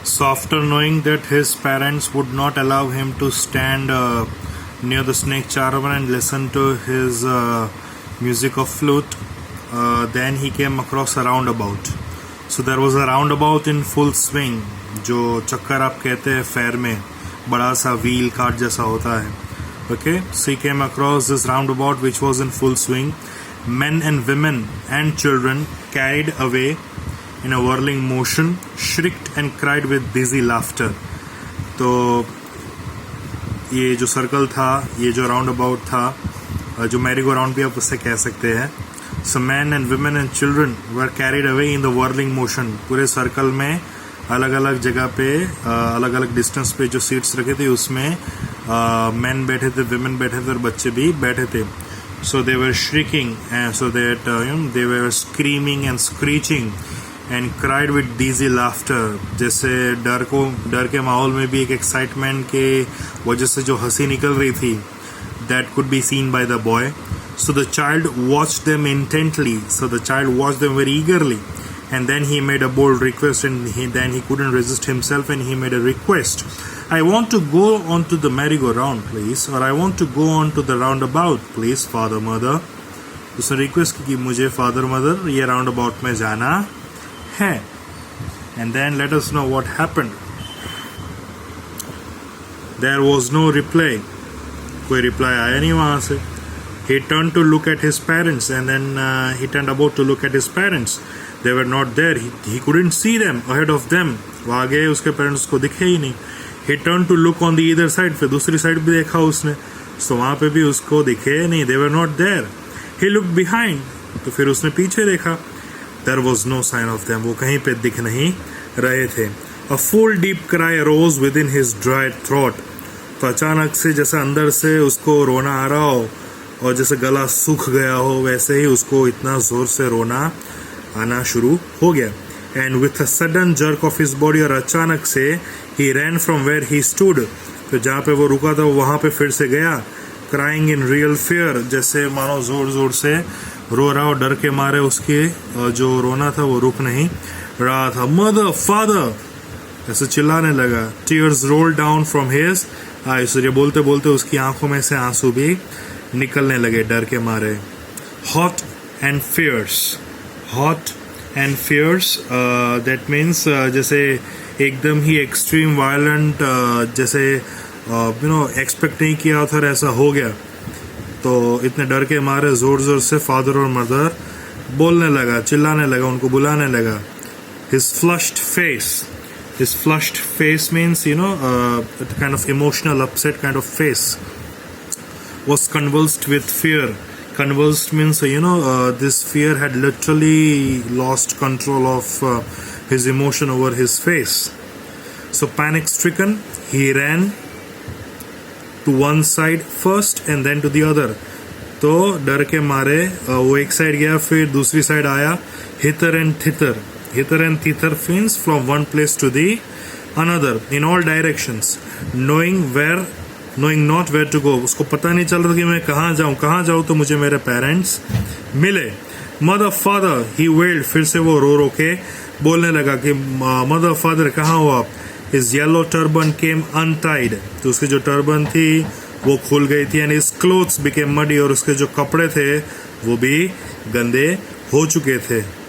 So after knowing that his parents would not allow him to stand near the snake charmer and listen to his music of flute, then he came across a roundabout. So there was a roundabout in full swing, जो चक्कर आप कहते हैं fair में, बड़ा सा wheel cart जैसा होता है. Okay, so he came across this roundabout which was in full swing. Men and women and children carried away in a whirling motion, shrieked and cried with dizzy laughter. तो ये जो circle था, ये जो round about था, जो merry go round भी आप उससे कह सकते हैं. So men and women and children were carried away in the whirling motion. पूरे सर्कल में अलग अलग जगह पे अलग अलग डिस्टेंस पे जो सीट्स रखे थे उसमें मेन बैठे थे, विमेन बैठे थे और बच्चे भी बैठे थे. So they were shrieking and so that they were screaming and screeching and cried with dizzy laughter. जैसे डर के माहौल में भी एक एक्साइटमेंट के वजह से जो हंसी निकल रही थी, that could be seen by the boy. So the child watched them intently. So the child watched them very eagerly. And then he made a bold request, and then he couldn't resist himself, and he made a request. I want to go on to the merry-go-round, please. Or I want to go on to the roundabout, please, father, mother. उसने request की मुझे father mother ये round about में जाना है. And then let us know what happened. There was no reply. कोई reply आया नहीं वहां से. He turned to look at his parents, and then he turned about to look at his parents. They were not there. He couldn't see them ahead of them. वो आगे उसके parents को दिखे ही नहीं. He turned to look on the either side. फिर दूसरी side भी देखा उसने, तो वहाँ पे भी उसको दिखे नहीं. They were not there. He looked behind. तो फिर उसने पीछे देखा. There was no sign of them. वो कहीं पे दिख नहीं रहे थे. A full deep cry arose within his dry throat. तो अचानक से जैसे अंदर से उसको रोना आ रहा हो और जैसे गला सूख गया हो, वैसे ही उसको इतना जोर से रोना आना शुरू हो गया. And with a sudden jerk of his body, और अचानक से he ran from where he stood. तो जहाँ पे वो रुका था वहाँ पे फिर से गया. Crying in real fear, जैसे मानो जोर जोर से रो रहा हो, डर के मारे उसके जो रोना था वो रुक नहीं रहा था. Mother, father, ऐसे चिल्लाने लगा. Tears rolled down from his eyes. ये बोलते बोलते उसकी आंखों में से आंसू भी निकलने लगे डर के मारे. Hot and fierce. Hot and fierce, that means जैसे एकदम ही एक्सट्रीम वायलेंट, जैसे एक्सपेक्ट नहीं किया था ऐसा हो गया. तो इतने डर के मारे जोर जोर से फादर और मदर बोलने लगा, चिल्लाने लगा, उनको बुलाने लगा. His flushed face means kind of emotional upset kind of face was convulsed with fear. Convulsed means this fear had literally lost control of his emotion over his face. So panic stricken, he ran to one side first and then to the other. तो डर के मारे वो एक side गया, फिर दूसरी side आया. Hither and thither means from one place to the another in all directions, knowing not where to go. उसको पता नहीं चल रहा कि मैं कहाँ जाऊँ तो मुझे मेरे पेरेंट्स मिले. Mother, father, he wailed. फिर से वो रो के बोलने लगा कि mother, father, कहाँ हो आप. His yellow turban came untied. तो उसकी जो टर्बन थी वो खुल गई थी. And his clothes became muddy. और उसके जो कपड़े थे वो भी गंदे हो चुके थे.